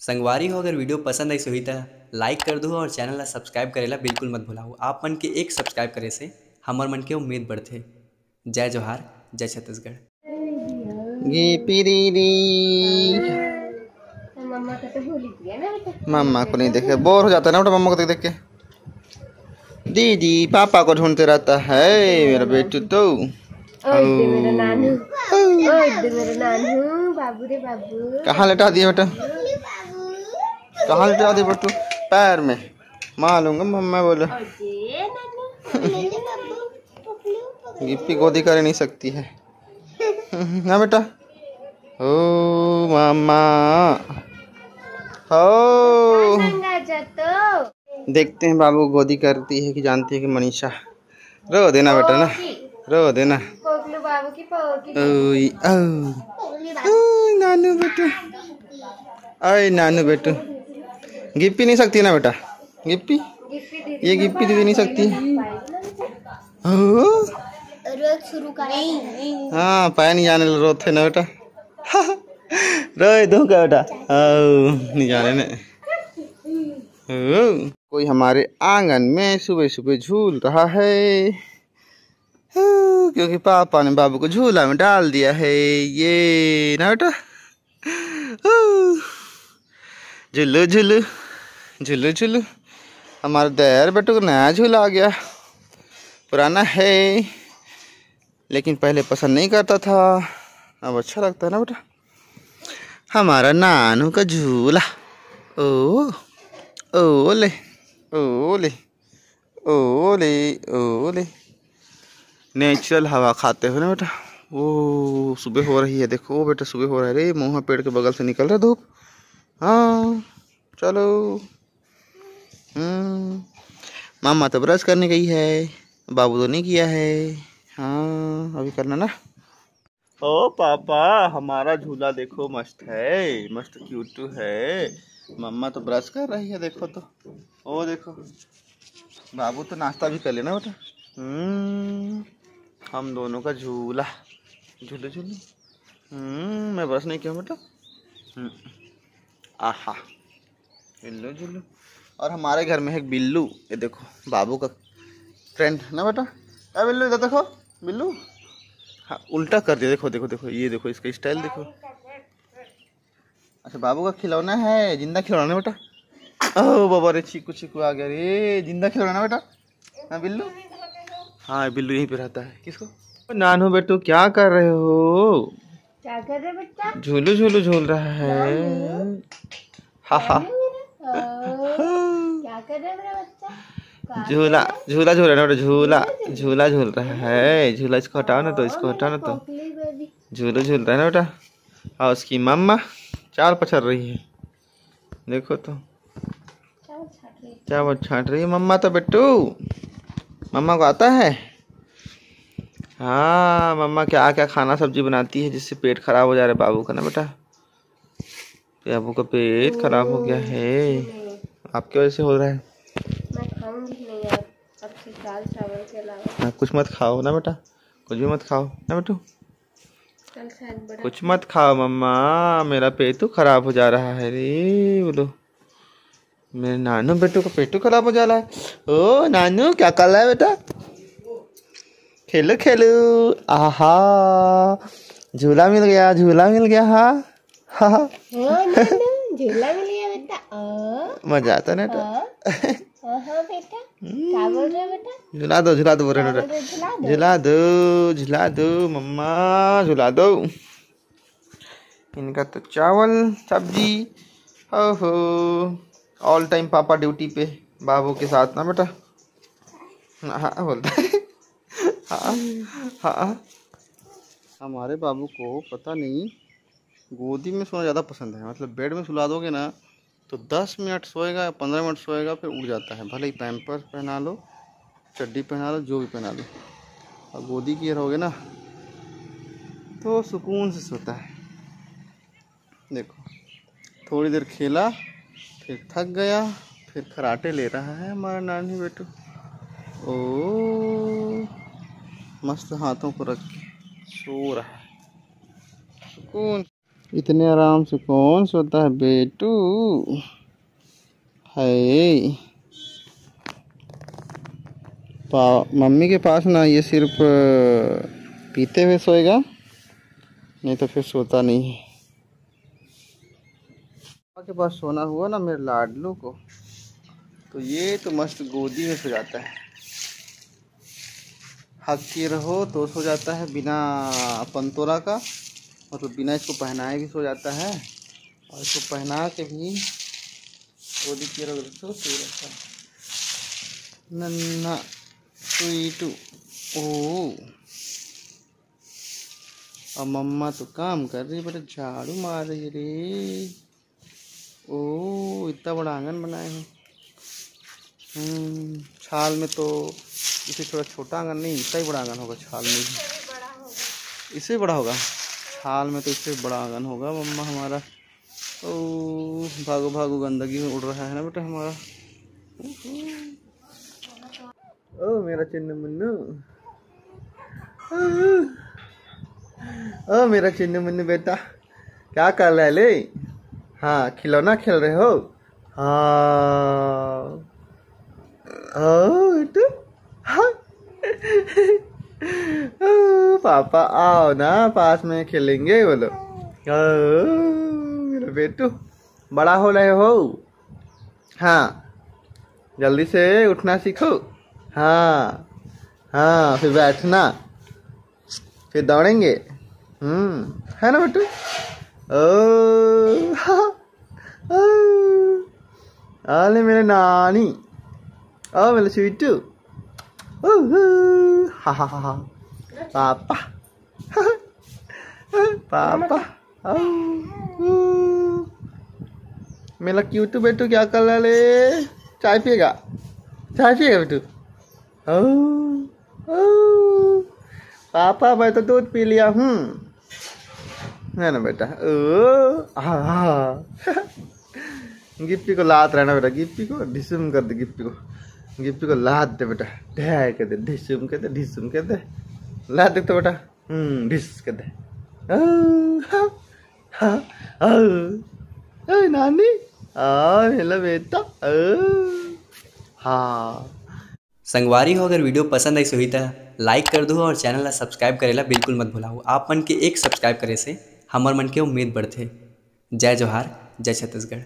संगवारी हो, अगर वीडियो पसंद आई सुही तो लाइक कर दो और चैनल ला सब्सक्राइब करेला बिल्कुल मत भुलाओ। आप मन के एक सब्सक्राइब करे से हमर मन के उम्मीद बढ़थे। जय जोहार, जय छत्तीसगढ़। गिपी दीदी मम्मा को नहीं देखे बोर हो जाता है ना बेटा, मम्मा को देख देख के। दीदी पापा को ढूंढते रहता है मेरा बेटू तो। मेरा नानू, मेरा नानू, बाबू रे बाबू। कहाँ लेटा दिया बेटा, कहाँ लेटा दिया बेटू? पैर में मालूंगा मम्मा बोलो। गिप्पी गोदी कर नहीं सकती है ना बेटा। ओ मामा हो, देखते हैं बाबू गोदी करती है कि जानती है कि मनीषा। रो देना बेटा ना, रो देना। ओई ओई नानू बेटू, अरे नानू बेटू। गिप्पी नहीं सकती ना बेटा, गिप्पी ये गिप्पी दीदी नहीं सकती। शुरू करें। हाँ पाया नहीं जाने रोते ना बेटा। रो दो का बेटा, नहीं जाने ने। कोई हमारे आंगन में सुबह सुबह झूल रहा है, क्योंकि पापा ने बाबू को झूला में डाल दिया है। ये ना बेटा, झुल्लू झुल्लू झुल्लू झुल्लू। हमारे दयार बेटू को नया झूला आ गया, पुराना है लेकिन पहले पसंद नहीं करता था, अब अच्छा लगता है ना बेटा। हमारा नानू का झूला। ओ ओले ओले ओले ओले। नेचुरल हवा खाते हो ना बेटा। वो सुबह हो रही है, देखो बेटा सुबह हो रहा है रे। मुँह पेड़ के बगल से निकल रहा धूप। हाँ चलो। मामा तो ब्रश करने गई है, बाबू तो नहीं किया है। हाँ अभी करना ना। ओ पापा हमारा झूला देखो मस्त है, मस्त क्यूट है। मम्मा तो ब्रश कर रही है देखो तो। ओ देखो बाबू तो नाश्ता भी कर लेना बेटा। हम दोनों का झूला, झूले झूले। मैं ब्रश नहीं किया बेटा। आहा बिल्लू झूलू। और हमारे घर में है एक बिल्लू, ये देखो बाबू का फ्रेंड ना बेटा। अरे बिल्लू इधर देखो, बिल्लू हाँ उल्टा कर दिया। देखो देखो देखो, ये देखो इसका स्टाइल देखो। अच्छा बाबू का खिलौना है, जिंदा खिलौना बेटा। ओह बाबा रे, चीकू चीकू आ गया रे, जिंदा खिलौना बेटा। हाँ बिल्लू, हाँ बिल्लू यहीं पे रहता है। किसको? नानू बेटू क्या कर रहे हो? क्या कर रहे बच्चा? झूलू झूलू झूल रहा है। हाँ हाँ क्या कर रहे मेरा बच्चा? झूला झूला झूल रहा है, झूला झूला झूल रहा है। झूला इसको हटाओ ना तो, इसको हटाओ ना तो। झूला झूल रहा है ना बेटा। और उसकी मम्मा चाल पछड़ रही है, देखो तो चावल छाट रही है मम्मा तो। बेटू मम्मा को आता है। हाँ मम्मा क्या क्या खाना सब्जी बनाती है जिससे पेट खराब हो जा रहा है बाबू का ना बेटा। बाबू का पेट खराब हो गया है, आपकी वजह से हो रहा है। मैं खाऊंगी नहीं यार, अब से दाल चावल के अलावा। कुछ मत खाओ ना बेटा, कुछ भी मत खाओ ना बेटू, कल शायद बड़ा कुछ मत खाओ मम्मा, मेरा पेट तो खराब हो जा रहा है रे। बोलो मेरे नानू बेटू का पेट खराब हो जा रहा है। ओ नानू क्या कर रहा है बेटा? खेलो खेलो। आहा झूला मिल गया, झूला मिल गया। हाँ हाँ झूला मिल गया बेटा। मजा आता ना बेटा। हाँ बेटा, क्या बोल रहे हो बेटा? झुला दो बोल रहे बेटा। झुला दो झुला दो मम्मा, झुला दो। इनका तो चावल सब्जी। ओहो ऑल टाइम पापा ड्यूटी पे बाबू के साथ ना बेटा। हाँ बोलता है। हाँ हाँ हमारे बाबू को पता नहीं गोदी में सोना ज़्यादा पसंद है। मतलब बेड में सुला दोगे ना तो 10 मिनट सोएगा, 15 मिनट सोएगा, फिर उठ जाता है। भले ही पैम्पर्स पहना लो, चड्डी पहना लो, जो भी पहना लो, और गोदी की रहोगे ना तो सुकून से सोता है। देखो थोड़ी देर खेला, फिर थक गया, फिर खराटे ले रहा है हमारा नानी बेटू। ओ मस्त हाथों को रख के सो रहा है, सुकून। इतने आराम से कौन सोता है बेटू? है मम्मी के पास ना ये सिर्फ पीते हुए सोएगा, नहीं तो फिर सोता नहीं है। पापा के पास सोना हुआ ना मेरे लाडलू को, तो ये तो मस्त गोदी में सो जाता है। हक के रहो तो सो जाता है बिना पंतोरा का, मतलब बिना इसको पहनाए भी सो जाता है, और इसको पहना के भी गोदी के रहो तो सो रहता है। नन्ना स्वीटू। ओ और मम्मा तो काम कर रही, बेटा झाड़ू मार रही रे। ओ इतना बड़ा आंगन बनाए हैं। छाल में तो इसे थोड़ा छोटा आंगन नहीं, इतना ही बड़ा आंगन होगा छाल में भी। इससे बड़ा होगा छाल में, तो इससे बड़ा आंगन होगा मम्मा हमारा। ओ भागो भागो, गंदगी में उड़ रहा है ना बेटा हमारा। ओ मेरा चिन्नू मुन्नू, ओ मेरा चिन्नू मुन्नू बेटा, क्या कर रहे ले? हाँ खिलौना खेल रहे हो? हाँ बेटा, हाँ। पापा आओ ना पास में खेलेंगे, बोलो। मेरा बेटू बड़ा हो रहे हो? हाँ जल्दी से उठना सीखो। हाँ हाँ फिर बैठना, फिर दौड़ेंगे। है ना बेटू? ओ आले मेरे नानी, ओ मेरे स्वीटू, हा हा हा, पापा पापा, मेरा क्यूटू बेटू क्या कर रहा ले? चाय पिएगा? चाय पिएगा बेटू? पापा मैं तो दूध पी लिया हूँ, है ना बेटा? गिप्पी को लात रहना बेटा, गिप्पी को ढिसुम कर दे, गिप्पी को लात दे बेटा, ढाई कर दे, ढिसुम कर दे, ढिसुम कर दे, लात दे तो बेटा, ढिस कर दे। नानी हेलो बेटा। हाँ संगवारी हो, अगर वीडियो पसंद आई सो तो लाइक कर दो और चैनल ला सब्सक्राइब करेला बिल्कुल मत भूलाओ। आप मन के एक सब्सक्राइब करे से हमार मन के उम्मीद बढ़थे। जय जोहार, जय छत्तीसगढ़।